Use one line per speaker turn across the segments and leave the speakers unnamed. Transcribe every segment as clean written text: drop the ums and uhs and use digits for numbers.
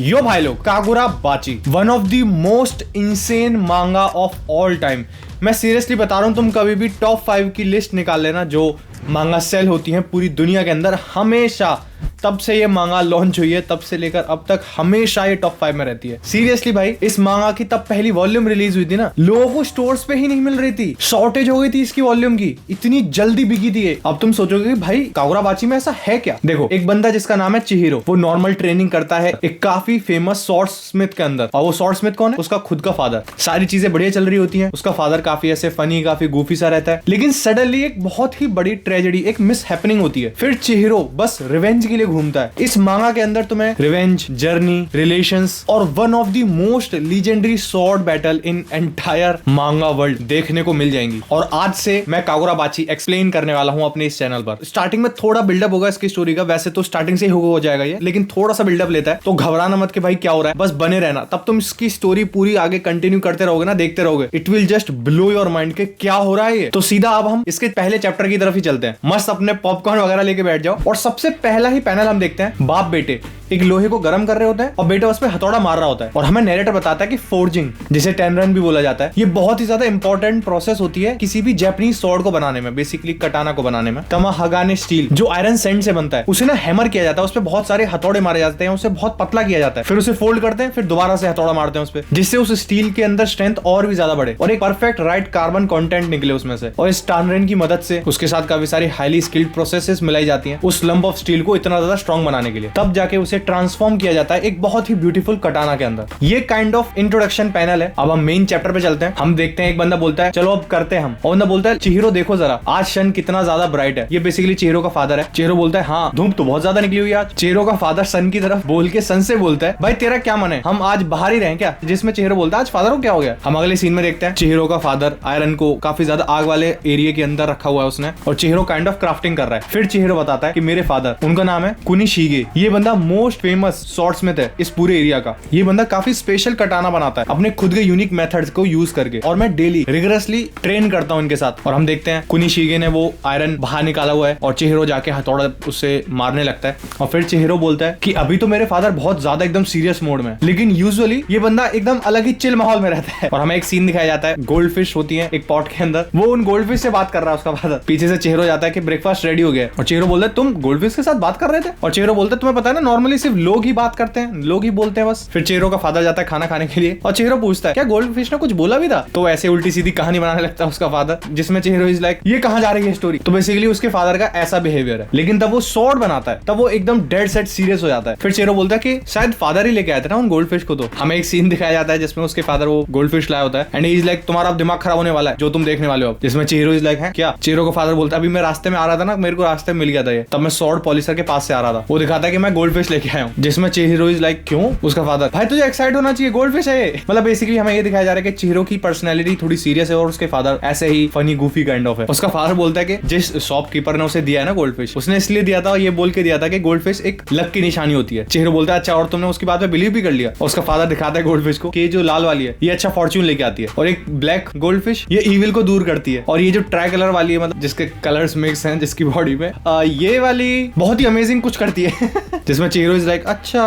यो भाई लोग, Kagurabachi one of the most insane manga of all time. मैं seriously बता रहा हूं, तुम कभी भी टॉप 5 की लिस्ट निकाल लेना जो मांगा सेल होती हैं पूरी दुनिया के अंदर, हमेशा तब से ये मांगा लॉन्च हुई है तब से लेकर अब तक हमेशा ये टॉप 5 में रहती है। सीरियसली भाई, इस मांगा की तब पहली वॉल्यूम रिलीज हुई थी ना, लोगों को स्टोर्स पे ही नहीं मिल रही थी, शॉर्टेज हो गई थी इसकी वॉल्यूम की, इतनी जल्दी बिकी थी ये। अब तुम सोचोगे कि भाई कागुराबाची में ऐसा है क्या। देखो, एक बंदा जिसका नाम है चिहिरो, वो नॉर्मल ट्रेनिंग करता है एक काफी फेमस स्वॉर्ड स्मिथ के अंदर। और वो स्वॉर्ड स्मिथ कौन है? उसका खुद का फादर। सारी चीजें बढ़िया चल रही होती है, उसका फादर काफी ऐसे फनी, काफी गूफी सा रहता है, लेकिन सडनली एक बहुत ही बड़ी ट्रेजेडी, एक मिस हैपनिंग होती है। फिर चिहिरो बस रिवेंज के लिए घूमता है। इस मांगा के अंदर तुम्हें रिवेंज, जर्नी, रिलेशंस और one of the most legendary sword battle in entire मांगा वर्ल्ड देखने को मिल जाएंगी। और आज से मैं कागुराबाची एक्सप्लेन करने वाला हूं अपने इस चैनल पर। स्टार्टिंग में थोड़ा बिल्डअप होगा इसकी स्टोरी का, वैसे तो स्टार्टिंग से ही हो जाएगा ये, लेकिन थोड़ा सा बिल्डअप लेता है, तो घबराना मत कि भाई क्या हो रहा है, बस बने रहना। तब तुम इसकी स्टोरी पूरी आगे कंटिन्यू करते रहोगे ना, देखते रहोगे, it will just blow your mind के क्या हो रहा है ये। तो सीधा अब हम इसके पहले चैप्टर की तरफ ही चलते हैं। मस्त अपने पॉपकॉर्न वगैरह लेके बैठ जाओ और सबसे पहला ही पैनल हम देखते हैं। बाप बेटे एक लोहे को गर्म कर रहे होते हैं और बेटा उस पर हथौड़ा मार रहा होता है, और हमें नैरेटर बताता है कि फोर्जिंग, जिसे टेनरन भी बोला जाता है, ये बहुत ही ज्यादा इंपॉर्टेंट प्रोसेस होती है किसी भी जापानीज स्वॉर्ड को बनाने में, बेसिकली कटाना को बनाने में। तमाहागाने स्टील जो आयरन सैंड से बनता है, उसे ना हैमर किया जाता है, उस पर बहुत सारे हथौड़े मारे जाते हैं, उसे बहुत पतला किया जाता है, फिर उसे फोल्ड करते हैं, फिर दोबारा से हथौड़ा मारते हैं उस पर, जिससे उस स्टील के अंदर स्ट्रेंथ और भी ज्यादा बढ़े और एक परफेक्ट राइट कार्बन कंटेंट निकले उसमें से। और इस टेनरन की मदद से उसके साथ काफी सारी हाईली स्किल्ड प्रोसेसेस मिलाई जाती हैं उस लंप ऑफ स्टील को इतना ज्यादा स्ट्रॉन्ग बनाने के लिए। तब जाके उसे ट्रांसफॉर्म किया जाता है एक बहुत ही ब्यूटीफुल कटाना के अंदर। ये काइंड ऑफ इंट्रोडक्शन पैनल है। अब हम मेन चैप्टर पे चलते हैं। हम देखते हैं एक बंदा बोलता है चलो अब करते हैं हम, और बंदा बोलता है चिहिरो देखो जरा आज सन कितना ज्यादा ब्राइट है। ये बेसिकली चिहिरो का फादर है। चिहिरो बोलता है हाँ धूप तो बहुत ज्यादा निकली हुई है आज। चिहिरो का फादर सन की तरफ बोल के सन से बोलता है भाई तेरा क्या मन है, हम आज बाहर ही रहें क्या? जिसमें चिहिरो बोलता है आज फादर को क्या हो गया। हम अगले सीन में देखते हैं चिहिरो का फादर आयरन को काफी ज्यादा आग वाले एरिया के अंदर रखा हुआ है उसने, और चिहिरो काइंड ऑफ क्राफ्टिंग कर रहा है। फिर चिहिरो बताता है कि मेरे फादर, उनका नाम है कुनिशिगे, ये बंदा मोस्ट फेमस स्वॉर्ड्समिथ है इस पूरे एरिया का। ये बंदा काफी स्पेशल कटाना बनाता है अपने खुद के यूनिक मेथड्स को यूज करके, और मैं डेली रिगरसली ट्रेन करता हूं इनके साथ। और हम देखते हैं कुनिशिगे ने वो आयरन बाहर निकाला हुआ है और चिहिरो जाके हथौड़ा उससे मारने लगता है। और फिर चिहिरो बोलता है कि अभी तो मेरे फादर बहुत ज्यादा एकदम सीरियस मोड में, लेकिन यूजुअली ये बंदा एकदम अलग ही चिल माहौल में रहता है। और हमें एक सीन दिखाया जाता है, गोल्ड फिश होती है एक पॉट के अंदर, वो उन गोल्ड फिश से बात कर रहा है उसका फादर। पीछे से चिहिरो जाता है कि ब्रेकफास्ट रेडी हो गया, और चिहिरो बोलता है तुम गोल्ड फिश के साथ बात कर रहे थे? और चिहिरो बोलता है तुम्हें पता है ना नॉर्मली सिर्फ लोग ही बात करते हैं, लोग ही बोलते हैं बस। फिर चिहिरो का फादर जाता है खाना खाने के लिए, और चिहिरो पूछता है क्या गोल्ड फिश ने कुछ बोला भी था? तो ऐसे उल्टी सीधी कहानी बनाने लगता है उसका फादर, जिसमें चिहिरो इज लाइक ये कहां जा रही है स्टोरी। तो बेसिकली उसके फादर का ऐसा बिहेवियर है, लेकिन तब वो स्वॉर्ड बनाता है तब वो एकदम डेड सेट सीरियस हो जाता है। फिर चिहिरो बोलता है कि शायद फादर ही लेके आए थे ना उन गोल्ड फिश को। तो हमें एक सीन दिखाया जाता है जिसमें उसके फादर वो गोल्ड फिश लाया होता है, एंड ही इज लाइक तुम्हारा अब दिमाग खराब होने वाला है जो तुम देखने वाले हो। जिसमें चिहिरो इज लाइक है क्या? चिहिरो का फादर बोलता है अभी मैं रास्ते में आ रहा था ना, मेरे को रास्ते में मिल गया था ये, तब मैं स्वॉर्ड पॉलिशर के पास से आ रहा था। वो दिखाता है कि मैं गोल्ड फिश लेके आया हूँ। जिसमें चिहिरो इज लाइक क्यों? उसका फादर भाई तुझे एक्साइट होना चाहिए, गोल्ड फिश है ये। मतलब बेसिकली हमें ये दिखाया जा रहा है कि चिहिरो की पर्सनैलिटी थोड़ी सीरियस है और उसके फादर ऐसे ही फनी गूफी काइंड ऑफ है। उसका फादर बोलता है कि जिस शॉपकीपर ने उसे दिया है ना गोल्ड फिश, उसने इसलिए दिया था, ये बोल के दिया था कि गोल्ड फिश एक लक की निशानी होती है। चिहिरो बोलता है अच्छा, और तुमने उसकी बात पे बिलीव भी कर लिया? और उसका फादर दिखाता है गोल्ड फिश को कि जो लाल वाली है ये अच्छा फॉर्च्यून लेके आती है, और एक ब्लैक गोल्ड फिश ये इविल को दूर करती है, और ये जो ट्राई कलर वाली है, मतलब जिसके कलर्स मिक्स हैं जिसकी बॉडी में, ये वाली बहुत ही अमेजिंग कुछ करती है। जिसमें चिहिरो इज लाइक अच्छा।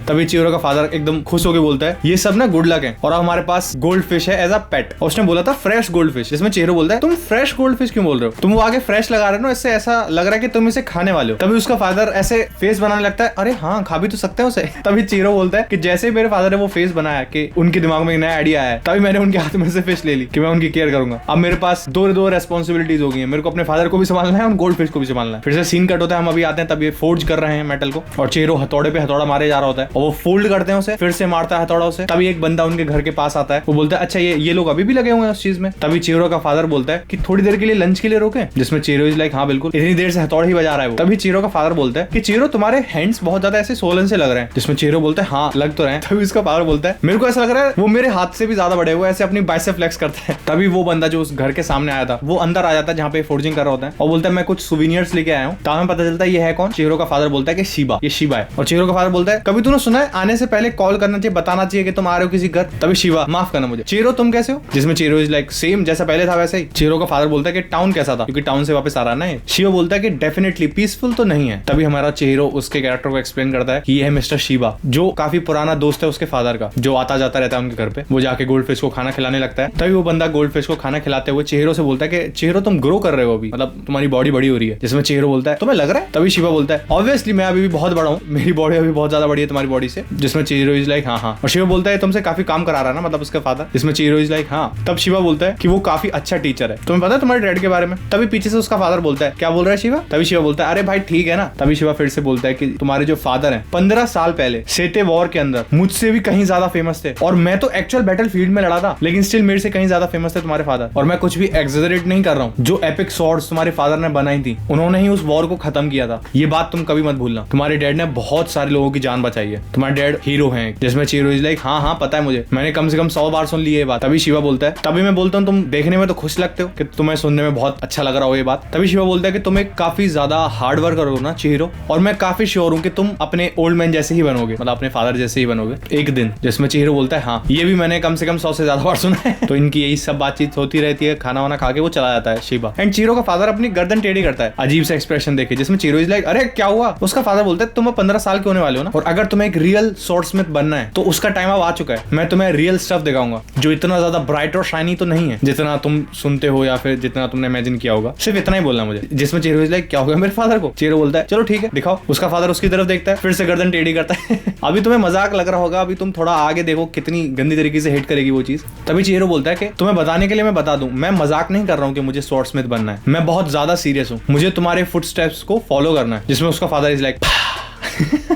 तभी चिहिरो का फादर एकदम खुश होकर बोलता है ये सब ना गुड लक है, और हमारे पास गोल्ड फिश है एज अ पेट। और उसने बोला था फ्रेश गोल्ड फिश। जिसमें चिहिरो बोलता है तुम फ्रेश गोल्ड फिश क्यों बोल रहे हो? तुम वो आगे फ्रेश लगा रहे हो ना, इससे ऐसा लग रहा है कि तुम इसे खाने वाले हो। तभी उसका फादर ऐसे फेस बनाने लगता है, अरे हाँ खा भी तो सकते हैं उसे। तभी चिहिरो बोलता है कि जैसे ही मेरे फादर ने वो फेस बनाया कि उनके दिमाग में एक नया आइडिया आया, तभी मैंने उनके हाथ में से फिश ले ली कि मैं उनकी केयर करूंगा। अब मेरे पास दो रेस्पॉन्सिबिलिटीज हो गई है, मेरे को अपने फादर को भी संभालना है और गोल्ड फिश को भी संभालना है। फिर से सीन कट होता है, हम अभी आते हैं तब ये फोर्ज कर रहे हैं मेटल को, और चिहिरो हथौड़े पे हथौड़ा मारे जा रहा होता है, और वो फोल्ड करते हैं उसे, फिर से मारता है हथौड़ा उसे। तभी एक बंदा उनके घर के पास आता है, वो बोलता है अच्छा ये लोग अभी भी लगे हुए हैं उस चीज में। तभी चिहिरो का फादर बोलता है कि थोड़ी देर के लिए लंच के लिए रोके। जिसमें चिहिरो इज लाइक हाँ बिल्कुल, इतनी देर से हथौड़ा ही बजा रहा है वो। तभी चिहिरो का फादर बोलता है कि चिहिरो तुम्हारे हैंड्स बहुत ज्यादा ऐसे सोलन से लग रहे हैं। जिसमें चिहिरो बोलता है हाँ लग तो रहे हैं। तभी उसका फादर बोलता है मेरे को ऐसा लग रहा है वो मेरे हाथ से भी ज्यादा बड़े हुए, ऐसे अपनी बाइसेप फ्लेक्स करता है। तभी वो बंदा जो उस घर के सामने आया था वो अंदर आ जाता है जहाँ पे फोर्जिंग कर रहा होता है, और बोलता है मैं कुछ सुवेनियर्स लेके आया हूँ। तब हमें पता चलता है ये है कौन? चिहिरो का फादर बोलता है कि शिबा, ये शिबा है। और चिहिरो का फादर बोलता है कभी तूने सुना है आने से पहले कॉल करना चाहिए, बताना चाहिए कि तुम आ रहे हो किसी घर। तभी शिबा, माफ करना मुझे, चिहिरो तुम कैसे हो? जिसमें चिहिरो इज लाइक सेम जैसा पहले था वैसा ही। चिहिरो का फादर बोलता है कि टाउन कैसा था, क्योंकि टाउन से वापस आ रहा है। शिबा बोलता है कि डेफिनेटली पीसफुल तो नहीं है। तभी हमारा चिहिरो उसके कैरेक्टर को एक्सप्लेन करता है कि ये है मिस्टर शिबा, जो काफी पुराना दोस्त है उसके फादर का, जो आता जाता रहता है उनके घर पे। वो जाके गोल्ड फिश को खाना खिलाने लगता है। तभी वो बंदा गोल्ड फिश को खाना खिलाते हुए चिहिरो से बोलता है कि चिहिरो तुम ग्रो कर रहे हो अभी, मतलब तुम्हारी बॉडी बड़ी हो रही है। जिसमें चिहिरो बोलता है तुम्हें लग रहा है? तभी शिबा बोलता है ऑब्वियसली मैं अभी भी बहुत बड़ा हूँ, मेरी बॉडी अभी बहुत ज्यादा बड़ी है तुम्हारी बॉडी से। जिसमें चिहिरो इज लाइक हाँ। और शिबा बोलता है तुमसे काफी काम करा रहा है ना, मतलब उसका फादर। जिसमें चिहिरो इज लाइक हाँ। तब शिबा बोलता है कि वो काफी अच्छा टीचर है, तुम्हें पता है तुम्हारे डैड के बारे में? तभी पीछे से उसका फादर बोलता है क्या बोल रहा है शिबा? तभी शिबा बोलता है अरे भाई ठीक है ना। तभी शिबा फिर से बोलता है कि तुम्हारे जो फादर हैं 15 साल पहले सेटे वॉर के अंदर मुझसे भी कहीं ज्यादा फेमस थे, और मैं तो एक्चुअल बैटल फील्ड में लड़ा था, लेकिन स्टिल मेरे से कहीं ज्यादा फेमस थे तुम्हारे फादर। और मैं कुछ भी एक्सैजरेट नहीं कर रहा हूँ, जो एपिक स्वॉर्ड्स तुम्हारे फादर ने बनाई थी उन्होंने ही उस वॉर को खत्म किया था। ये बात तुम कभी मत भूलना। तुम्हारे डैड ने बहुत सारे लोगों की जान बचाई है, तुम्हारे डैड हीरो हैं। जिसमें चिहिरो इज लाइक हाँ पता है मुझे, मैंने कम से कम 100 बार सुन ली ये बात। तभी शिवा बोलता है तभी मैं बोलता हूँ तुम देखने में तो खुश लगते हो कि तुम्हें सुनने में बहुत अच्छा लग रहा हो ये बात। तभी शिवा बोलता है कि तुम एक काफी ज्यादा हार्ड वर्क करो ना चिहिरो, और मैं काफी श्योर हूँ कि तुम अपने ओल्ड मैन जैसे ही बनोगे, मतलब अपने फादर जैसे ही बनोगे एक दिन। जिसमें चिहिरो बोलता है हाँ ये भी मैंने कम से कम 100 से ज्यादा बार सुना है। तो इनकी यही सब बातचीत होती रहती है। खाना वाना खा के वो चला जाता है शिबा। एंड चिहिरो का फादर अपनी गर्दन टेढ़ी करता है अजीब सा एक्सप्रेशन देखे। जिसमें चिहिरो इज लाइक अरे क्या हुआ? उसका फादर बोलता है तुम 15 साल के होने वाले हो ना, और अगर तुम्हें एक रियल स्वॉर्डस्मिथ बनना है तो उसका टाइम अब आ चुका है। मैं तुम्हें रियल स्टफ दिखाऊंगा जो इतना ज्यादा ब्राइट और शाइनी तो नहीं है जितना तुम सुनते हो या फिर जितना तुमने इमेजिन किया होगा। सिर्फ इतना ही बोलना मुझे। जिसमें चिहिरो इज लाइक क्या हो गया मेरे फादर को? चिहिरो बोलता है चलो ठीक है दिखाओ। उसका फादर उसकी तरफ देखता है, फिर से गर्दन टेढ़ी करता है। अभी तुम्हें मजाक लग रहा होगा, अभी तुम थोड़ा आगे देखो कितनी गंदी तरीके से हिट करेगी वो चीज। तभी चिहिरो बोलता है कि तुम्हें बताने के लिए मैं बता दूं, मैं मजाक नहीं कर रहा हूँ कि मुझे स्वॉर्डस्मिथ बनना है, मैं बहुत ज्यादा सीरियस हूँ, मुझे तुम्हारे फुटस्टेप्स को फॉलो करना है। जिसमें उसका फादर इज लाइक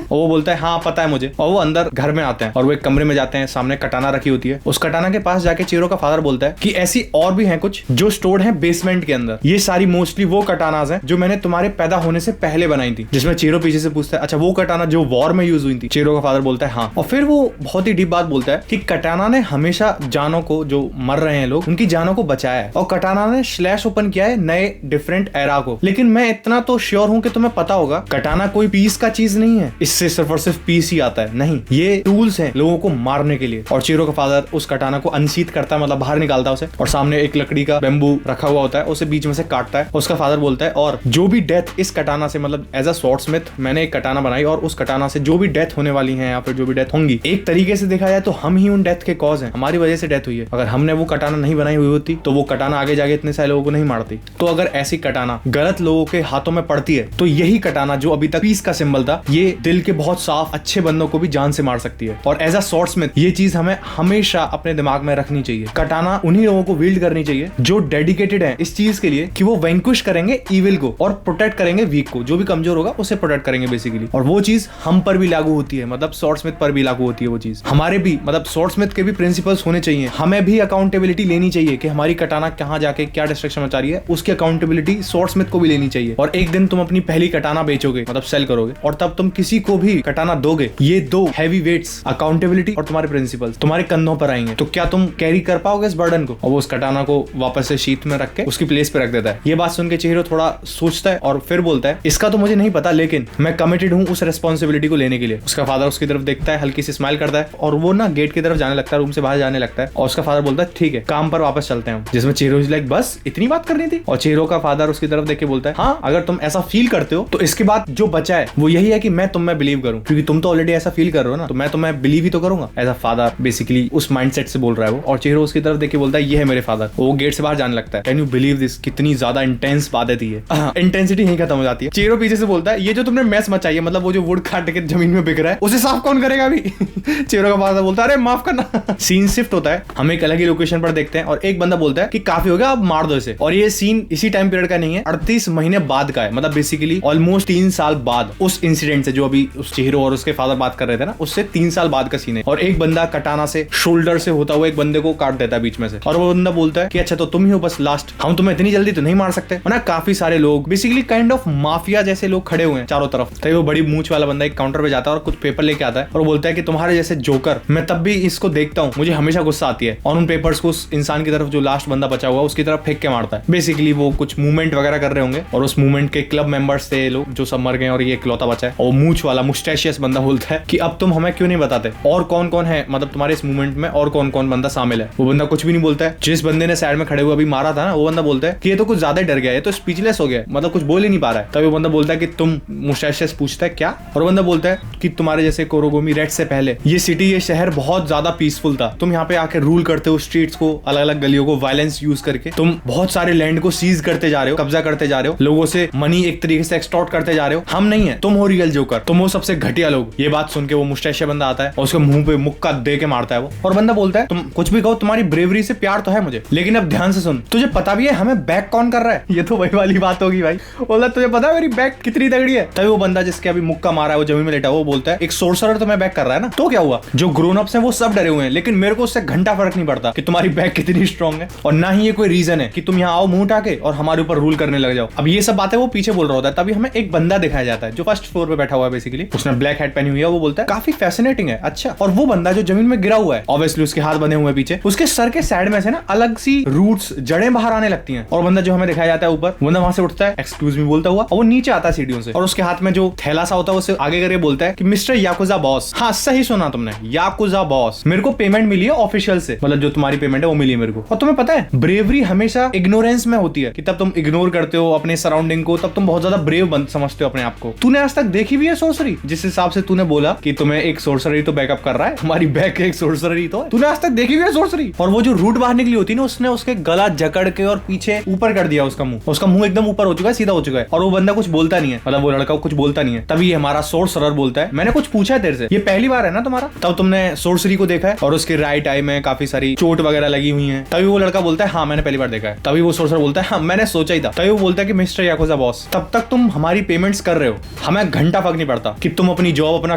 और वो बोलता है हाँ पता है मुझे। और वो अंदर घर में आते हैं और वो एक कमरे में जाते हैं, सामने कटाना रखी होती है। उस कटाना के पास जाके चिहिरो का फादर बोलता है कि ऐसी और भी हैं कुछ जो स्टोर्ड हैं बेसमेंट के अंदर, ये सारी मोस्टली वो कटानाज हैं जो मैंने तुम्हारे पैदा होने से पहले बनाई थी। जिसमें चिहिरो पीछे से पूछता है अच्छा वो कटाना जो वॉर में यूज हुई थी? चिहिरो का फादर बोलता है हाँ। और फिर वो बहुत ही डीप बात बोलता है कि कटाना ने हमेशा जानों को, जो मर रहे हैं लोग, उनकी जानों को बचाया है, और कटाना ने स्लैश ओपन किया है नए डिफरेंट एरा को। लेकिन मैं इतना तो श्योर हूँ कि तुम्हें पता होगा कटाना कोई पीस का चीज नहीं है, इससे सिर्फ और सिर्फ पीस ही आता है। नहीं, ये टूल्स हैं लोगों को मारने के लिए। और चिहिरो का फादर उस कटाना को अनशीथ करता है, मतलब बाहर निकालता है उसे, और सामने एक लकड़ी का बेम्बू रखा हुआ होता है, उसे बीच में से काटता है। उसका फादर बोलता है और जो भी डेथ इस कटाना से, मतलब एज अ स्वॉर्डस्मिथ मैंने एक कटाना बनाई, और उस कटाना से जो भी डेथ होने वाली है या फिर जो भी डेथ होंगी, एक तरीके से देखा जाए तो हम ही उन डेथ के कॉज हैं, हमारी वजह से डेथ हुई है। अगर हमने वो कटाना नहीं बनाई हुई होती तो वो कटाना आगे जाके इतने सारे लोगों को नहीं मारती। तो अगर ऐसी कटाना गलत लोगों के हाथों में पड़ती है तो यही कटाना जो अभी तक पीस का सिंबल था, ये दिल के बहुत साफ अच्छे बंदों को भी जान से मार सकती है। और एज अ स्वॉर्डस्मिथ ये चीज हमें हमेशा अपने दिमाग में रखनी चाहिए। कटाना उन्हीं लोगों को विल्ड करनी चाहिए जो डेडिकेटेड है इस चीज के लिए कि वो वैंक्विश करेंगे इविल को और प्रोटेक्ट करेंगे वीक को, जो भी कमजोर होगा उसे प्रोटेक्ट करेंगे बेसिकली। और वो चीज हम पर भी लागू होती है, मतलब स्वॉर्डस्मिथ पर भी लागू होती है वो चीज। हमारे भी, मतलब स्वॉर्डस्मिथ के भी प्रिंसिपल्स होने चाहिए। हमें भी अकाउंटेबिलिटी लेनी चाहिए कि हमारी कटाना कहाँ जाके क्या डिस्ट्रक्शन मचा रही है, उसकी अकाउंटेबिलिटी स्वॉर्डस्मिथ को भी लेनी चाहिए। और एक दिन तुम अपनी पहली कटाना बेचोगे, मतलब सेल करोगे, और तब तुम किसी को भी कटाना दोगे, ये दो हैवी वेट्स, अकाउंटेबिलिटी और तुम्हारे प्रिंसिपल्स, तुम्हारे कंधों पर आएंगे। तो क्या तुम कैरी कर पाओगे इस बर्डन को? और वो उस कटाना को वापस से शीट में रख के उसकी प्लेस पे रख देता है। ये बात सुन के चिहिरो थोड़ा सोचता है और फिर बोलता है इसका तो मुझे नहीं पता, लेकिन मैं कमिटेड हूँ उस रेस्पॉन्सिबिलिटी को लेने के लिए। उसका फादर उसकी तरफ देखता है, हल्की सी स्माइल करता है, और वो ना गेट की तरफ जाने लगता है, रूम से बाहर जाने लगता है। और उसका फादर बोलता है ठीक है काम पर वापस चलते हैं। जिसमें चिहिरो इज लाइक बस इतनी बात करनी थी? और चिहिरो का फादर उसकी तरफ देख के बोलता है हाँ अगर तुम ऐसा फील करते हो तो इसके बाद जो बचा है वो यही है कि मैं तुम में बिलीव करूं, क्योंकि तुम तो ऑलरेडी ऐसा फील कर रहे हो ना, तो मैं तुम्हें बिलीव ही तो करूंगा। एज अ फादर बेसिकली उस माइंडसेट से बोल रहा है वो। और चिहिरो उसकी तरफ देख के बोलता है ये है मेरे फादर। वो गेट से बाहर जाने लगता है। Can you believe this? कितनी ज्यादा इंटेंस बात है ये। इंटेंसिटी यहीं खत्म हो जाती है। चिहिरो पीछे से बोलता है ये जो तुमने मैस मचाई है, मतलब वो जो वुड काट के जमीन में बिक रहा है, उसे साफ कौन करेगा अभी? चिहिरो का फादर बोलता है अरे माफ करना। सीन शिफ्ट होता है, हम एक अलग ही लोकेशन पर देखते हैं, और एक बंदा बोलता है कि काफी हो गया अब मार दो इसे। और ये सीन इसी टाइम पीरियड का नहीं है, 38 महीने बाद का है, मतलब बेसिकली ऑलमोस्ट 3 साल बाद उस इंसिडेंट से जो अभी उस चिहिरो और उसके फादर बात कर रहे थे ना, उससे 3 साल बाद का सीन है। और एक बंदा कटाना से शोल्डर से होता हुआ एक बंदे को काट देता है बीच में से, और वो बंदा बोलता है कि अच्छा तो तुम ही हो बस लास्ट, हम तुम्हें इतनी जल्दी तो नहीं मार सकते। और ना काफी सारे लोग बेसिकली काइंड ऑफ माफिया जैसे लोग खड़े हुए हैं चारों तरफ। तभी वो बड़ी मूंछ वाला बंदा एक काउंटर पे जाता है और कुछ पेपर लेके आता है और बोलता है कि तुम्हारे जैसे जोकर मैं तब भी इसको देखता हूँ, मुझे हमेशा गुस्सा आती है। और उन पेपर्स को उस इंसान की तरफ जो लास्ट बंदा बचा हुआ उसकी तरफ फेंक के मारता है। बेसिकली वो कुछ मूवमेंट वगैरह कर रहे होंगे और उस मूवमेंट के क्लब मेंबर्स थे लोग जो सब मर गए और ये इकलौता बचा है। और मूंछ वाला मुस्टैशियस बंदा बोलता है कि अब तुम हमें क्यों नहीं बताते और कौन कौन है, मतलब तुम्हारे इस मूवमेंट में और कौन कौन बंदा शामिल है। वो बंदा कुछ भी नहीं बोलता है। जिस बंदे ने साइड में खड़े हुए अभी मारा था ना, वो बंदा बोलता है कि ये तो कुछ ज्यादा डर गया, ये तो स्पीचलेस हो गया, मतलब कुछ बोल ही नहीं पा रहा है। तभी वो बंदा बोलता है कि तुम, मुस्टैशियस पूछता है क्या, और वो बंदा बोलता है कि तुम्हारे जैसे कोरोगोमी रेड से पहले ये सिटी, ये शहर बहुत ज्यादा पीसफुल था। तुम यहाँ पे आके रूल करते हो स्ट्रीट्स को, अलग अलग गलियों को वायलेंस यूज करके तुम बहुत सारे लैंड को सीज करते जा रहे हो, कब्जा करते जा रहे हो, लोगों से मनी एक तरीके से एक्सटॉर्ट करते जा रहे हो। हम नहीं है, तुम हो रियल जोकर, तुम हो सबसे घटिया लोग। ये बात सुन के वो मुस्टैशिया बंदा आता है और उसके मुंह पे मुक्का दे के मारता है वो। और बंदा बोलता है तुम कुछ भी कहो, तुम्हारी ब्रेवरी से प्यार तो है मुझे, लेकिन अब ध्यान से सुन, तुझे पता भी है हमें बैक कौन कर रहा है। ये तो वही वाली बात होगी भाई। बोला तुझे पता है मेरी बैक कितनी तगड़ी है। तभी वो बंदा जिसके अभी मुक्का मारा है वो जमीन में लेटा वो बोलता है एक सोर्सरर तो मैं बैक कर रहा है ना, तो क्या हुआ, जो ग्रोन अप्स हैं वो सब डरे हुए हैं, लेकिन मेरे को उससे घंटा फर्क नहीं पड़ता कि तुम्हारी बैक कितनी स्ट्रॉन्ग है। और ना ही ये कोई रीजन है कि तुम यहाँ आओ मुंह उठा के और हमारे ऊपर रूल करने लग जाओ। अब ये सब बातें वो पीछे बोल रहा होता है। तभी हमें एक बंदा दिखाया जाता है जो फर्स्ट फ्लोर पे बैठा हुआ है। बेसिकली उसने ब्लैक हैट पहनी हुई है। वो बोलता है काफी फैसिनेटिंग है। अच्छा, और वो बंदा जो जमीन में गिरा हुआ है, ऑब्वियसली उसके हाथ बंधे हुए हैं पीछे, उसके सर के साइड में से ना अलग सी रूट्स, जड़ें बाहर आने लगती हैं। और बंदा जो हमें दिखाया जाता है ऊपर, बंदा वहां से उठता है एक्सक्यूज मी बोलता हुआ, और वो नीचे आता है सीढ़ियों से, और उसके हाथ में जो थैला सा होता है उससे आगे करके बोलता है कि मिस्टर याकुजा बॉस। हाँ सही सुना तुमने, याकुजा बॉस, मेरे को पेमेंट मिली है ऑफिशियल से, मतलब जो तुम्हारी पेमेंट है वो मिली है मेरे को। और तुम्हें पता है ब्रेवरी हमेशा इग्नोरेंस में होती है, कि तब तुम इग्नोर करते हो अपने सराउंडिंग को, तब तुम बहुत ज्यादा ब्रेव समझते हो अपने आप को। तूने आज तक देखी भी है सोर्सरी? जिस हिसाब से तूने बोला कि तुम्हें एक सोर्सरी तो बैकअप कर रहा है, हमारी बैक एक सोर्सरी तो है, तूने आज तक देखी भी है सोर्सरी? और वो जो रूट बाहर निकली होती है ना, उसने उसके गला जकड़ के और पीछे ऊपर कर दिया उसका मुंह, उसका मुंह एकदम ऊपर हो चुका है, सीधा हो चुका है, और वो बंदा कुछ बोलता नहीं है, मतलब वो लड़का कुछ बोलता नहीं है। तभी हमारा सोर्सरर बोलता है मैंने कुछ पूछा है तेरे से, ये पहली बार है ना तुम्हारा? तब तुमने सोर्सरी को देखा है और उसके राइट आई में काफी सारी चोट वगैरह लगी हुई है। तभी वो लड़का बोलता है हाँ मैंने पहली बार देखा है। तभी वो सोर्सरर बोलता है हाँ मैंने सोचा ही था। तभी वो बोलता है कि मिस्टर याकुजा बॉस, तब तक तुम हमारी पेमेंट्स कर रहे हो, हमें घंटा फर्क नहीं पड़ता कि तुम अपनी जॉब अपना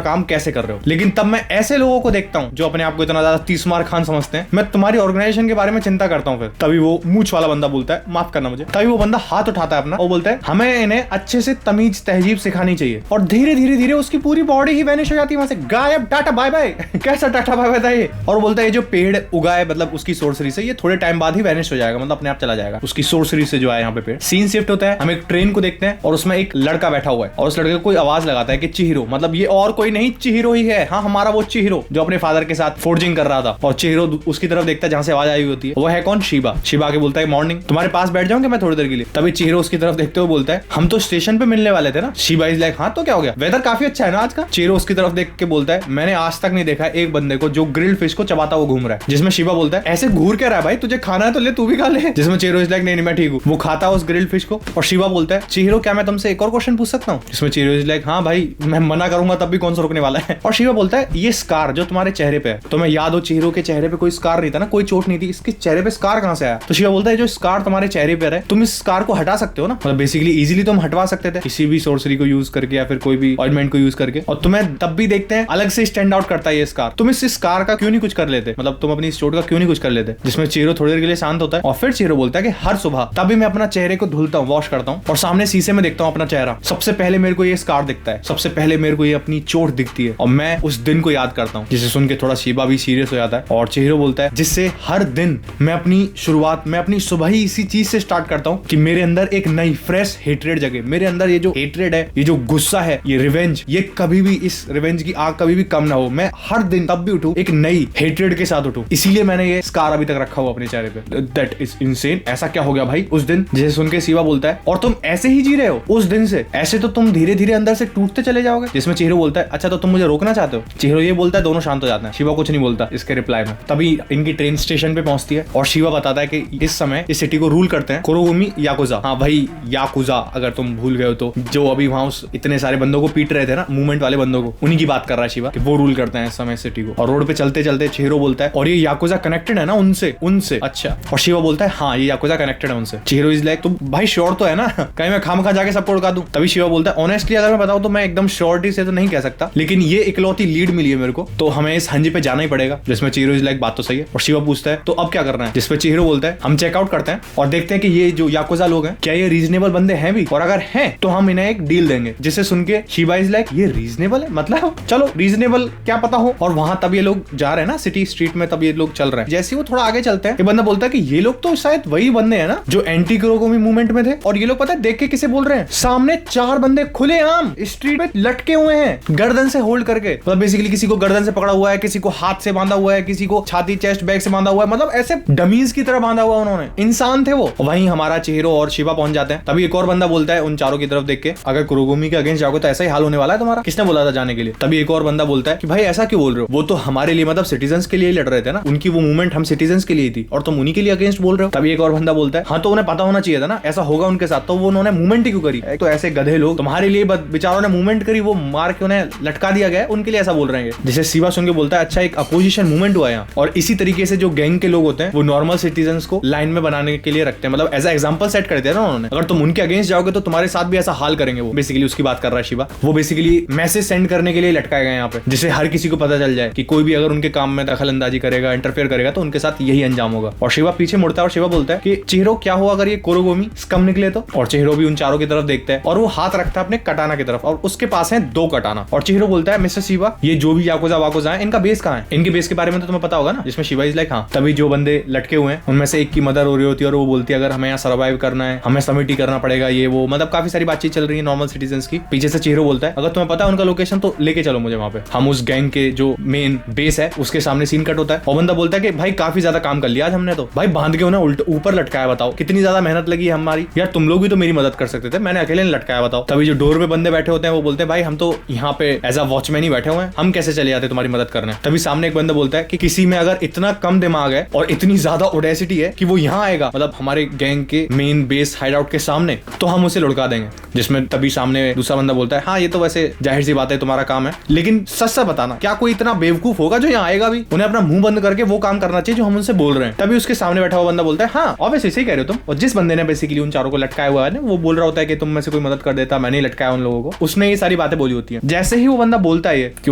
काम कैसे कर रहे हो, लेकिन तब मैं ऐसे लोगों को देखता हूँ जो अपने आप को इतना ज्यादा 30 मार खान समझते हैं, मैं तुम्हारी ऑर्गेनाइजेशन के बारे में चिंता करता हूँ। फिर तभी वो मूंछ वाला बंदा बोलता है माफ करना मुझे। तभी वो बंदा हाथ उठाता है अपना और बोलता है हमें इन्हें अच्छे से तमीज तहजीब सिखानी चाहिए। और धीरे धीरे धीरे उसकी पूरी बॉडी ही वैनिश हो जाती है वहां से, गायब, टाटा बाय बाय। कैसा टाटा बाय बाय था ये? और बोलता है ये जो पेड़ उगा है मतलब उसकी सोर्सरी से, ये थोड़े टाइम बाद ही वैनिश हो जाएगा, मतलब अपने आप चला जाएगा उसकी सोर्सरी से जो है यहाँ पे पेड़। सीन शिफ्ट होता है, हम एक ट्रेन को देखते हैं और उसमें एक लड़का बैठा हुआ है और उस लड़के को कोई आवाज लगाता है कि चिहिरो, मतलब ये और कोई नहीं चिहिरो ही है, हाँ हमारा वो चिहिरो जो अपने फादर के साथ फोर्जिंग कर रहा था। और चिहिरो उसकी तरफ देखता है जहां से आवाज आई होती है, वो है कौन? शिबा। शिबा आके बोलता है मॉर्निंग, तुम्हारे पास बैठ जाऊंगे मैं थोड़ी देर के लिए? तभी चिहिरो उसकी तरफ देखते हुए बोलता है हम तो स्टेशन पे मिलने वाले थे ना। शिबा इज लाइक हाँ तो क्या हो गया, वेदर काफी अच्छा है ना आज का। चिहिरो उसकी तरफ देख के बोलता है मैंने आज तक नहीं देखा एक बंदे को जो ग्रिल्ड फिश को चबाता हुआ घूम रहा है। जिसमें शिबा बोलता है ऐसे घूर क्या रहा है भाई, तुझे खाना है तो ले, तू भी खा ले। जिसमें चिहिरो इज लाइक नहीं मैं ठीक हूँ। वो खाता है उस ग्रिल्ड फिश को और शिबा बोलता है चिहिरो क्या मैं तुमसे एक और क्वेश्चन पूछ सकता हूँ? जिसमें चिहिरो इज लाइक हाँ भाई मैं मना करूंगा तब भी कौन सा रुकने वाला है। और शिबा बोलता है ये स्कार जो तुम्हारे चेहरे पे है, तुम्हें याद हो चिहिरो के चेहरे पे कोई स्कार नहीं था ना, कोई चोट नहीं थी, इसके चेहरे पे स्कार कहां से आया? तो शिबा बोलता है जो स्कार तुम्हारे चेहरे पे है तुम इस स्कार को हटा सकते हो ना, मतलब बेसिकली इजीली तुम हटवा सकते थे किसी भी सोर्सरी को यूज करके या फिर कोई भी ऑइंटमेंट को यूज करके, और तुम्हें तब भी देखते हैं अलग से स्टैंड आउट करता है ये स्कार। तुम इस स्कार का क्यों नहीं कुछ कर लेते, मतलब तुम अपनी चोट का क्यों नहीं कुछ कर लेते? जिसमें चिहिरो थोड़ी देर के लिए शांत होता है और फिर चिहिरो बोलता है कि हर सुबह तभी मैं अपना चेहरे को धुलता हूँ, वॉश करता हूँ और सामने शीशे में देखता हूँ अपना चेहरा, सबसे पहले मेरे को ये स्कार दिखता है, सबसे पहले मेरे को ये अपनी चोट दिखती है और मैं उस दिन को याद करता हूँ। जिसे सुन के थोड़ा शिबा भी सीरियस हो जाता है और चिहिरो बोलता है जिससे हर दिन मैं अपनी शुरुआत, मैं अपनी सुबह ही इसी चीज से स्टार्ट करता हूँ कि मेरे अंदर एक नई फ्रेश हेट्रेड जगे, मेरे अंदर ये जो हेट्रेड है, ये जो गुस्सा है, ये रिवेंज, ये कभी भी, इस रिवेंज की आग कभी भी कम ना हो, मैं हर दिन तब भी उठूं एक नई हेट्रेड के साथ उठूं, इसीलिए मैंने ये स्कार अभी तक रखा हुआ अपने चेहरे पे। That is insane. ऐसा क्या हो गया भाई उस दिन? जिसे सुन के शिवा बोलता है और तुम ऐसे ही जी रहे हो उस दिन से, ऐसे तो तुम धीरे धीरे अंदर से टूटते चले जाओगे। जिसमें चिहिरो बोलता है अच्छा तो तुम मुझे रोकना चाहते हो? चिहिरो ये बोलता है, दोनों शांत हो जाते हैं, शिवा कुछ नहीं बोलता इसके रिप्लाई में। तभी इनकी ट्रेन स्टेशन पे पहुंचती है और शिवा बताता है कि इस समय इस सिटी को रूल करते हैं कुरोगोमी याकुजा। हाँ भाई याकुजा, अगर तुम भूल गए हो तो, जो अभी वहां इतने सारे बंदों को पीट रहे थे ना, मूवमेंट वाले बंदों को, उन्हीं की बात कर रहा है शिवा कि वो रूल करते हैं इस समय सिटी को। और रोड पे चलते चलते चिहिरो बोलता है और ये याकुजा कनेक्टेड है ना उनसे? अच्छा। और शिवा बोलता है हाँ ये याकुजा कनेक्टेड है उनसे। चिहिरो इज लाइक तो भाई श्योर तो है ना, कहीं मैं खामखा जाके सबको उड़का दूं? तभी शिवा बोलता है ऑनेस्टली अगर मैं बताऊं तो मैं मैं एकदम श्योरिटी से तो नहीं कह सकता, लेकिन ये इकलौती लीड मिली है मेरे को, तो हमें इस हंजी पे जाना ही पड़ेगा। जिसमें चिहिरो इज लाइक बात तो सही है, और शिवा पूछता है तो अब क्या करना है, जिसपे चिहिरो बोलता है हम चेकआउट करते हैं और देखते हैं कि ये जो याकुजा लोग हैं क्या ये रीजनेबल बंदे हैं भी, और अगर हैं तो हम इन्हें एक डील देंगे। जिसे सुन के शिवा इज लाइक ये रीजनेबल है, मतलब चलो रीजनेबल क्या पता हो। और वहां तब ये लोग जा रहे हैं ना सिटी स्ट्रीट में, तब ये लोग चल रहे हैं। जैसे वो थोड़ा आगे चलते हैं, ये बंदा बोलता है कि ये लोग तो शायद वही बंदे हैं ना जो एंटी कुरोकोमी मूवमेंट में थे। और ये लोग पता है देख के किसे बोल रहे हैं, सामने 4 बंदे खुलेआम स्ट्रीट पे लटके हुए हैं गर्दन से होल्ड करके, मतलब बेसिकली किसी को गर्दन से पकड़ा हुआ है, किसी को हाथ से बांधा हुआ है, किसी को छाती चेस्ट बैग से बांधा हुआ है, मतलब ऐसे डमीज की तरह बांधा हुआ उन्होंने, इंसान थे वो। वहीं हमारा चिहिरो और शिवा पहुंच जाते हैं। तभी एक और बंदा बोलता है उन चारों की तरफ देख के, अगर कुरोकोमी के अगेंस्ट जाओगे तो ऐसा ही हाल होने वाला है तुम्हारा, किसने बोला था जाने के लिए। तभी एक और बंदा बोलता है कि भाई ऐसा क्यों बोल रहे हो, वो तो हमारे लिए मतलब सिटीजंस के लिए लड़ रहे थे ना, उनकी वो मूवमेंट हम सिटीजंस के लिए थी और तुम उन्हीं के लिए अगेंस्ट बोल रहे हो। तभी एक और बंदा बोलता है हाँ तो उन्हें पता होना चाहिए था ना ऐसा होगा उनके साथ, तो वो उन्होंने मूवमेंट ही क्यों करी। तो ऐसे गधे लोग तुम्हारे लिए बेचारों ने मूवमेंट करी, वो मार के उन्हें लटका दिया गया, उनके लिए ऐसा बोल रहे हैं। जिसे शिवा सुन के बोलता है अच्छा एक अपोजिशन मूवमेंट हुआ है। और इसी तरीके से जो गैंग के लोग होते हैं वो नॉर्मल सिटीजंस को लाइन में बनाने के लिए रखते हैं, मतलब एज एग्जांपल सेट कर दिया ना उन्होंने, अगर तुम उनके अगेंस्ट जाओगे तो तुम्हारे साथ भी ऐसा हाल करेंगे। वो बेसिकली उसकी बात कर रहा है शिवा। वो बेसिकली मैसेज सेंड करने के लिए लटकाए गए यहाँ पे, जिससे हर किसी को पता चल जाए कि कोई भी अगर उनके काम में दखल अंदाजी करेगा, इंटरफेयर करेगा तो उनके साथ यही अंजाम होगा। और शिवा पीछे मुड़ता है और शिवा बोलता है कि चिहिरो क्या हुआ अगर ये कुरोकोमी स्कम निकले तो। और चिहिरो भी उन चारों की तरफ देखता है और वो हाथ रखता है अपने कटाना की तरफ, और उसके पास है 2 कटाना। और चिहिरो बोलता है मिस्टर शिवा ये जो भी याकुजा वाकुजा है इनका बेस कहाँ है, इनके बेस के बारे में तो तुम्हें पता होगा ना। जिसमें शिवा इज लाइक हाँ। तभी जो बंदे लटके हुए हैं उनमें से एक की मदर हो रही होती है और वो बोलती है अगर हमें यहाँ सर्वाइव करना है हमें समिटी करना पड़ेगा, ये वो मतलब काफी सारी बातचीत चल रही है नॉर्मल सिटीजंस की। पीछे से चिहिरो बोलता है अगर तुम्हें पता है उनका लोकेशन तो लेके चलो मुझे वहां पे। हम उस गैंग के जो मेन बेस है उसके सामने सीन कट होता है और बंदा बोलता है कि भाई काफी ज्यादा काम कर लिया आज हमने, तो भाई बांध के उन्हें ऊपर लटकाया, बताओ कितनी ज्यादा मेहनत लगी है हमारी यार, तुम लोग भी तो मेरी मदद कर सकते थे, मैंने अकेले नहीं लटकाया बताओ। तभी जो डोर पे बंदे बैठे होते हैं वो बोलते हैं भाई हम तो यहाँ पे एज अ वॉचमैन ही बैठे हुए हैं, हम कैसे चले जाते तुम्हारी मदद करने। तभी सामने एक बंदा बोलता है कि किसी में अगर इतना कम दिमाग है और इतनी ज्यादा ओडेसिटी है कि वो यहाँ आएगा मतलब हमारे गैंग के मेन बेस हाइड आउट के सामने, तो हम उसे लुढ़का देंगे। जिसमें तभी सामने दूसरा बंदा बोलता है हाँ ये तो वैसे जाहिर सी बात है तुम्हारा काम है, लेकिन सच सच बताना क्या कोई इतना बेवकूफ होगा जो यहाँ आएगा भी, उन्हें अपना मुंह बंद करके वो काम करना चाहिए जो हम उनसे बोल रहे हैं। तभी उसके सामने बैठा हुआ बंदा बोलता है हाँ ऑब्वियसली सही कह रहे हो तुम। और जिस बंदे ने बेसिकली उन चारों को लटकाया हुआ है वो बोल रहा होता है कि तुम में से कोई मदद कर देता, मैंने ही लटकाया उन लोगों को, उसने ये सारी बातें बोली होती है। जैसे ही वो बंदा बोलता है कि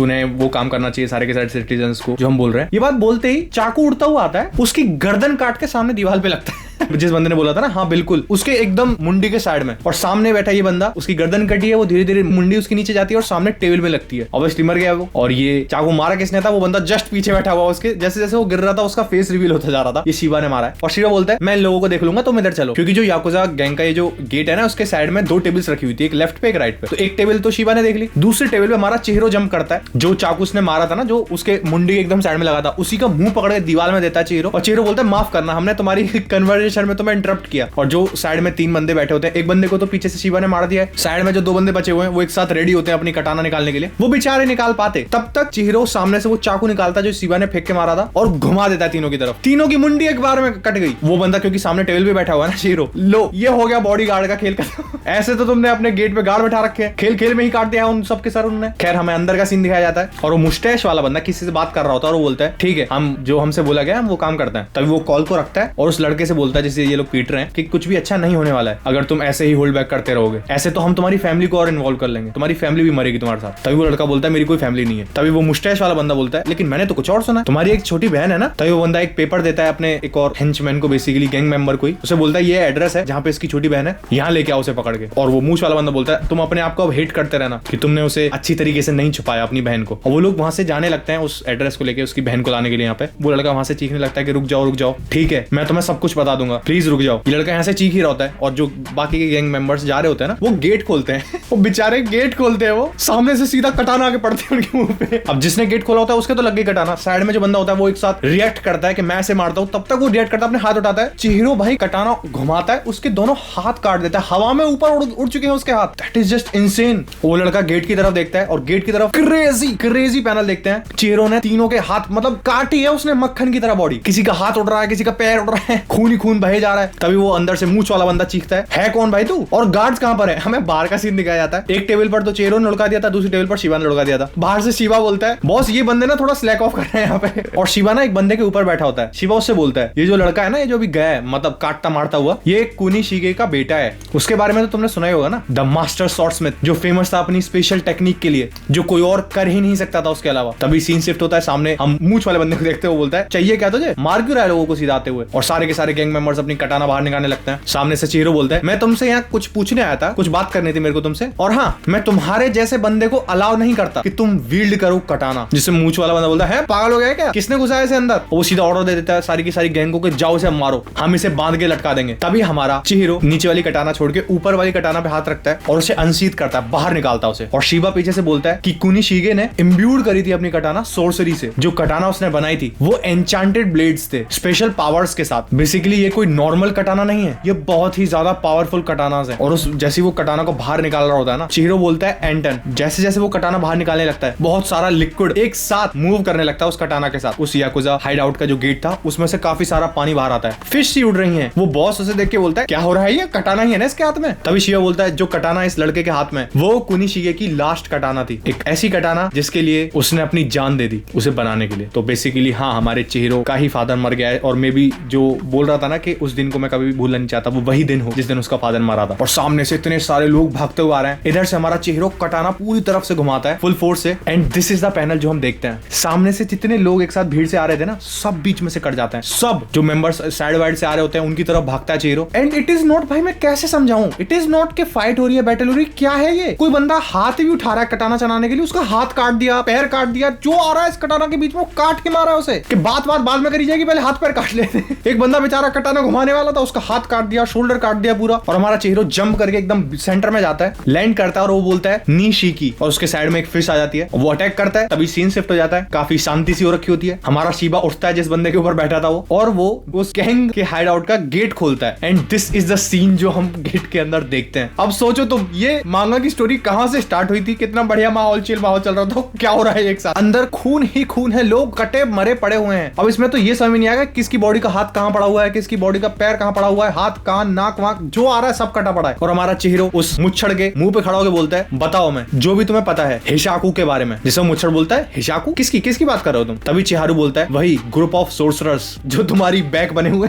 उन्हें वो काम करना चाहिए सारे के सारे सिटीजंस को जो हम बोल रहे हैं, ये बात बोलते ही चाकू उड़ता हुआ आता है, उसकी गर्दन काट के सामने दीवार पे लगता है जिस बंदे ने बोला था ना हाँ बिल्कुल उसके एकदम मुंडी के साइड में। और सामने बैठा ये बंदा, उसकी गर्दन कटी है, वो धीरे धीरे मुंडी उसके नीचे जाती है और सामने टेबल में लगती है। ऑब्वियसली मर गया वो। और ये चाकू मारा किसने था, वो बंदा जस्ट पीछे बैठा हुआ उसके, जैसे जैसे वो गिर रहा था उसका फेस रिवील होता जा रहा था, ये शिवा ने मारा है। और शिवा बोलता है मैं इन लोगों को देख लूंगा तुम इधर चलो, क्योंकि जो याकुजा गैंग का ये जो गेट है ना उसके साइड में 2 टेबल्स रखी हुई थी, एक लेफ्ट पे एक राइट पे। तो एक टेबल तो शिवा ने देख ली, दूसरे टेबल पे हमारा चिहिरो जंप करता है, जो चाकू उसने मारा था ना जो उसके मुंडी एकदम साइड में लगा था, उसी का मुंह पकड़ के दीवार में देता है चिहिरो। और चिहिरो बोलता है माफ करना हमने तुम्हारी कन्वर्सेशन में तुम्हें इंटरप्ट किया। और जो साइड में 3 बंदे बैठे होते हैं, एक बंदे को तो पीछे से शिवा ने मार दिया है, साइड में जो 2 बंदे बचे हुए हैं वो एक साथ रेडी होते हैं अपनी कटाना निकालने के लिए, वो बेचारे निकाल पाते। तब तक चिहिरो सामने से वो चाकू निकालता जो शिवा ने फेंक के मारा था और घुमा देता है तीनों की तरफ, तीनों की मुंडी एक बार में कट गई। वो बंदा क्योंकि सामने टेबल पे बैठा हुआ है ना चिहिरो, लो ये हो गया बॉडी गार्ड का खेल खत्म। ऐसे तो तुमने अपने गेट पे गार्ड बैठा रखे हैं, खेल खेल में ही काट दिया उन सबके सर उन्होंने। खैर हमें अंदर का सीन दिखाया जाता है और वो मुस्टैच वाला बंदा किसी से बात कर रहा होता है और वो बोलता है ठीक है हम जो हमसे बोला गया हम वो काम करते हैं। तभी वो कॉल को रखता है और उस लड़के से बोलता है जिसे ये लोग पीट रहे हैं कि कुछ भी अच्छा नहीं होने वाला है अगर तुम ऐसे ही होल्ड बैक करते रहोगे, ऐसे तो हम तुम्हारी फैमिली को और इन्वॉल्व कर लेंगे, तुम्हारी फैमिली भी मरेगी तुम्हारे साथ। तभी वो लड़का बोलता है मेरी कोई फैमिली नहीं है। तभी वो मुस्टैच वाला बंदा बोलता है लेकिन मैंने तो कुछ और सुना, तुम्हारी एक छोटी बहन है ना। तभी वो बंदा एक पेपर देता है अपने एक और हेंचमैन को, बेसिकली गैंग मेंबर को, उसे बोलता है ये एड्रेस है जहाँ पे इसकी छोटी बहन है, यहाँ लेके आओ उसे पकड़ के। और वो मूछ वाला बंदा बोलता है तुम अपने आप को अब हेट करते रहना कि तुमने उसे अच्छी तरीके से नहीं छुपाया अपनी बहन को। और वो लोग वहां से जाने लगते हैं उस एड्रेस को लेके उसकी बहन को लाने के लिए। यहाँ पे वो लड़का वहां से चीखने लगता है कि रुक जाओ ठीक है मैं तुम्हें सब कुछ बता दूंगा प्लीज रुक जाओ। ये लड़का यहाँ से चीख ही रहा होता है और जो बाकी के गैंग मेंबर्स जा रहे होते हैं ना वो गेट खोलते हैं वो बेचारे गेट खोलते हैं, वो सामने से सीधा कटाना आके पड़ते हैं उनके मुंह पे। अब जिसने गेट खोला होता है उसके तो लग गई कटाना, साइड में जो बंदा होता है वो एक साथ रिएक्ट करता है कि मैं ऐसे मारता हूँ, तब तक वो रिएक्ट करता है अपने हाथ उठाता है, चिहिरो भाई कटाना घुमाता है उसके दोनों हाथ काट देता है, हवा में ऊपर उड़ चुके हैं उसके हाथ। That is just insane. वो लड़का गेट की तरफ देखता है और गेट की तरफ क्रेजी पैनल देखते हैं, चिहिरो ने तीनों के हाथ मतलब काटी है उसने मक्खन की तरह बॉडी, किसी का हाथ उड़ रहा है किसी का पैर उड़ रहा है, खून ही खून बहे जा रहा है, तभी वो अंदर से मूंछ वाला बंदा चीखता है कौन भाई तू, और गार्ड्स कहां पर है? हमें बाहर का सीन दिखाया जाता है। एक टेबल पर तो चेहरों ने लुढ़का दिया था, दूसरी टेबल पर शिवा ने लुढ़का दिया था। बाहर से शिवा बोलता है बॉस ये बंदे ना थोड़ा स्लैक ऑफ कर रहे हैं यहाँ पे, और शिवा ना एक बंदे के ऊपर बैठा होता है। शिवा उससे बोलता है ये जो लड़का है ना, ये जो भी गया है मतलब काटता मारता हुआ, ये कुनिशिगे का बेटा है। उसके बारे में तो तुमने सुना ही होगा ना, द मास्टर स्वॉर्डस्मिथ, जो फेमस था अपनी स्पेशल टेक्निक के लिए, जो कोई और कर ही नहीं सकता था उसके अलावा। तभी सीन शिफ्ट होता है, सामने हम मूंछ वाले बंदे को देखते हुए बोलता है चाहिए क्या तुझे, मार क्यों रहा है लोगों को सीधा आते हुए, और सारे के सारे गैंग मेंबर्स अपनी कटाना बाहर निकालने लगते हैं। सामने से चिहिरो बोलता है मैं तुमसे यहाँ कुछ पूछने आया था, कुछ बात करनी थी मेरे को तुमसे, और हाँ मैं तुम्हारे जैसे बंदे को अलाउ नहीं करता कि तुम विल्ड करो कटाना। जिससे मूंछ वाला बंदा बोलता है पागल हो गया क्या, किसने घुसाया इसे अंदर? वो सीधा ऑर्डर दे देता है सारी की सारी गैंग को कि जाओ इसे मारो, हम इसे बांध के लटका देंगे। तभी हमारा चिहिरो नीचे वाली कटाना छोड़ के ऊपर वाली कटाना पे हाथ रखता है और उसे अनसीथ करता है, बाहर निकालता है उसे। और शिवा पीछे से बोलता है कि कुनिशिगे ने इम्ब्यूड करी थी अपनी कटाना सोर्सरी से। जो कटाना उसने बनाई थी वो एन्चांटेड ब्लेड्स थे स्पेशल पावर्स के साथ। बेसिकली ये कोई नॉर्मल कटाना नहीं है, ये बहुत ही ज्यादा पावरफुल कटानास है। और उस जैसे वो कटाना को बाहर निकाल रहा होता है ना, चिहिरो बोलता है एंटन। जैसे जैसे वो कटाना बाहर निकालने लगता है, बहुत सारा लिक्विड एक साथ मूव करने लगता है उस कटाना के साथ। उस याकुजा हाइड आउट का जो गेट था उसमें से काफी सारा पानी बाहर आता है, फिश सी उड़ रही है। वो बॉस उसे देख के बोलता है क्या हो रहा है, ये कटाना ही है ना इसके हाथ में? तभी शिवा बोलता है जो कटाना इस लड़के के हाथ में, वो कुनिशिगे की लास्ट कटाना थी, एक ऐसी कटाना जिसके लिए उसने अपनी जान दे दी उसे बनाने के लिए। तो बेसिकली हाँ, हमारे चिहिरो का ही फादर मर गया है, और मे बी जो बोल रहा था ना कि उस दिन को मैं कभी भी भूलना नहीं चाहता, वो वही दिन हो जिस दिन उसका फादर मरा था। और सामने से इतने सारे लोग भागते हुए आ रहे हैं, इधर से हमारा चिहिरो कटाना पूरी तरफ से घुमाता है फुल फोर्स से। And this is the panel जो हम देखते हैं। सामने से जितने लोग एक साथ भीड़ से आ रहे थे ना, सब बीच में से कट जाते हैं। सब जो मेंबर्स साइड वाइड से आ रहे होते हैं उनकी तरफ भागता है चिहिरो। एंड इट इज नॉट, भाई मैं कैसे समझाऊं, इट इज नॉट के फाइट हो रही है, बैटल हो रही है, क्या है ये? कोई बंदा हाथ भी उठा रहा है कटाना चलाने के लिए, उसका हाथ काट दिया, पैर काट दिया, जो आ रहा है इस कटाना के बीच में वो काट के मारा है उसे, कि बात बाद में करी जाएगी, पहले हाथ पैर काट लेते। एक बंदा बेचारा कटाना घुमाने वाला था, उसका हाथ काट दिया, शोल्डर काट दिया पूरा। और हमारा चिहिरो जंप करके एकदम सेंटर में जाता है, लैंड करता है और वो बोलता है निशिकी, और उसके साइड में एक फिश आ जाती है, वो अटैक करता है। तभी सीन शिफ्ट हो जाता है, काफी शांति सी हो रखी होती है। हमारा शिवा उठता है जिस बंदे के ऊपर बैठा था वो, और वो उस गैंग के हाइड आउट का गेट खोलता है। And this is the scene जो हम गेट के अंदर देखते हैं। अब सोचो तुम, ये मांगा की स्टोरी कहां से स्टार्ट हुई थी, कितना बढ़िया माहौल चिल माहौल चल रहा था, क्या हो रहा है एक साथ, अंदर खून ही खून है, लोग कटे मरे पड़े हुए हैं। अब इसमें तो ये समझ नहीं आएगा किसकी बॉडी का हाथ कहां पड़ा हुआ है, किसकी बॉडी का पैर कहां पड़ा हुआ है, हाथ कान नाक वाक जो आ रहा है सब कटा पड़ा है। और हमारा चिहिरो उस मुच्छड़ के मुंह पे खड़ा होकर बोलता है बताओ मैं जो भी तुम्हें पता है हिशाकू के बारे में। जिसे मुच्छड़ बोलता है हिशाकू, किसकी किसकी बात कर रहे हो तुम? तभी चिहारू बोलता है वही ग्रुप ऑफ सोर्सरर्स जो तुम्हारी बैक बने हुए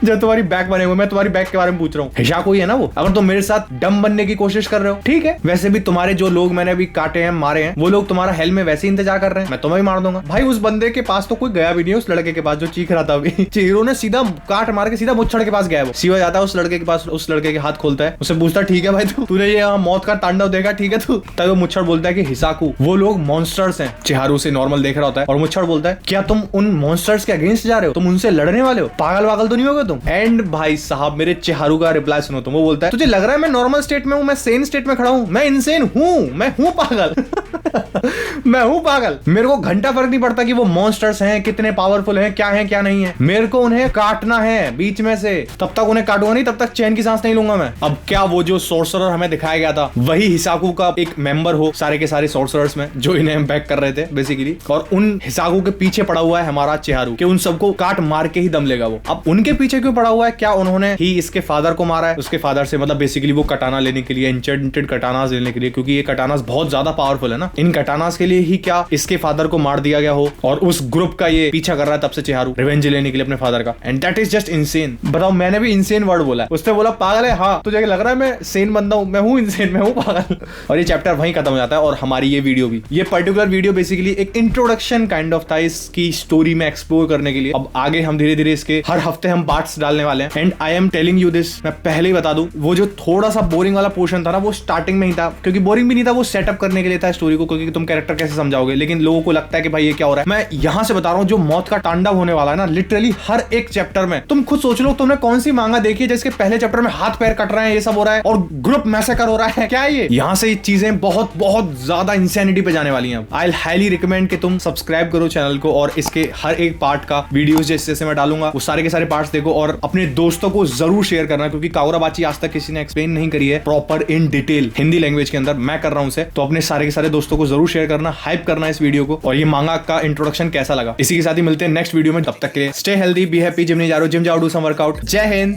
जो तुम्हारी बैक बने हुए, मैं तुम्हारी बैक के बारे में पूछ रहा हूँ। हिशाकू ही है ना वो? अगर तुम मेरे साथ डम बनने की कोशिश कर रहे हो ठीक है, वैसे भी तुम्हारे जो लोग मैंने अभी काटे हैं मारे हैं, वो लोग तुम्हारा हेल में वैसे इंतजार कर रहे हैं, मैं तुम्हें भी मार दूंगा। भाई उस बंदे के पास तो कोई गया भी नहीं, उस लड़के के पास जो चीख रहा था अभी। चिहिरो ने सीधा काट मार के सीधा मुच्छड़ के पास गया। वो शिवा जाता है उस लड़के के पास, उस लड़के के हाथ खोलता है, उससे पूछता ठीक है भाई तूने ये मौत का तांडव देखा ठीक है तू? तब वो मुच्छड़ बोलता है कि हिसाकू वो लोग मॉन्स्टर्स हैं। चिहारू से नॉर्मल देख रहा होता है और मुच्छड़ बोलता है क्या तुम उन मॉन्स्टर्स के अगेंस्ट जा रहे हो, तुम उनसे लड़ने वाले हो, पागल वागल तो नहीं होगे तुम? एंड भाई साहब मेरे चिहारू का रिप्लाई सुनो तुम। वो बोलता है तुझे लग रहा है मैं नॉर्मल स्टेट में हूँ, मैं सेन स्टेट में खड़ा हूँ, मैं इनसेन हूँ, मैं हूँ पागल मैं हूँ पागल। मेरे को घंटा फर्क नहीं पड़ता कि वो मॉन्स्टर्स हैं, कितने पावरफुल हैं, क्या नहीं है, मेरे को उन्हें काटना है बीच में से। तब तक उन्हें काटूंगा नहीं, तब तक चैन की सांस नहीं लूंगा मैं। अब क्या वो जो सोर्सरर हमें दिखाया गया था वही हिसाकू का एक मेंबर हो सारे के सारे सोर्सरर्स में जो इन्हें बैक कर रहे थे बेसिकली, और उन हिसाकू के पीछे पड़ा हुआ है हमारा चिहारू कि उन सबको काट मार के ही दम लेगा वो। अब उनके पीछे क्यों पड़ा हुआ है? क्या उन्होंने ही इसके फादर को मारा है? उसके फादर से मतलब बेसिकली वो कटाना लेने के लिए, एन्चेंटेड कटानास लेने के लिए, क्योंकि ये कटानास बहुत ज्यादा पावरफुल है ना, इन कटानास के लिए ही क्या इसके फादर को मार दिया गया हो, और उस ग्रुप का ये पीछा कर रहा है तब से चिहारू रिवेंज लेने के लिए अपने फादर का। And that is just insane. बताओ मैंने भी इनसेन वर्ड बोला है, उसने बोला पागल है, हाँ तुझे लग रहा है मैं सेन बंदा हूं, मैं हूं इनसेन, मैं हूं पागल। और ये चैप्टर वहीं खत्म हो जाता है। और हमारी ये वीडियो भी, ये पर्टिकुलर वीडियो बेसिकली एक इंट्रोडक्शन काइंड ऑफ था इसकी स्टोरी में एक्सप्लोर करने के लिए। अब आगे हम धीरे धीरे इसके हर हफ्ते हम पार्ट्स डालने वाले हैं। And I am telling you this, मैं पहले ही बता दूं, वो जो थोड़ा सा बोरिंग वाला पोर्शन था ना वो स्टार्टिंग में ही था, क्योंकि बोरिंग भी नहीं था, वो सेटअप करने के लिए था स्टोरी को, क्योंकि तुम कैरेक्टर कैसे समझाओगे, लेकिन लोगों को लगता है कि भाई ये क्या हो रहा है। मैं यहां से बता रहा हूं जो मौत का तांडव होने वाला है ना लिटरली हर एक चैप्टर में। तुम खुद सोच लो तुमने कौन सी मांगा देखी है जिसके पहले चैप्टर में हाथ पैर कट रहे हैं, ये सब हो रहा है और ग्रुप मैसेकर हो रहा है, क्या है ये? यहां से चीजें बहुत बहुत ज्यादा इंसैनिटी पे जाने वाली हैं। आई हाईली रिकमेंड कि तुम सब्सक्राइब करो चैनल को, और इसके हर एक पार्ट का वीडियोस जैसे मैं डालूंगा वो सारे के सारे पार्ट्स देखो और अपने दोस्तों को जरूर शेयर करना, क्योंकि कागुराबाची आज तक किसी ने एक्सप्लेन नहीं करी है proper in detail Hindi language के अंदर। मैं कर रहा हूं उसे, तो अपने सारे के सारे दोस्तों को जरूर शेयर करना, हाइप करना इस वीडियो को। और ये मांगा का इंट्रोडक्शन कैसा लगा, इसी के साथ ही मिलते हैं नेक्स्ट वीडियो में। तब तक के लिए stay healthy, be happy, gym नहीं जा रहे हो जिम जाओ, डू सम वर्कआउट। जय हिंद।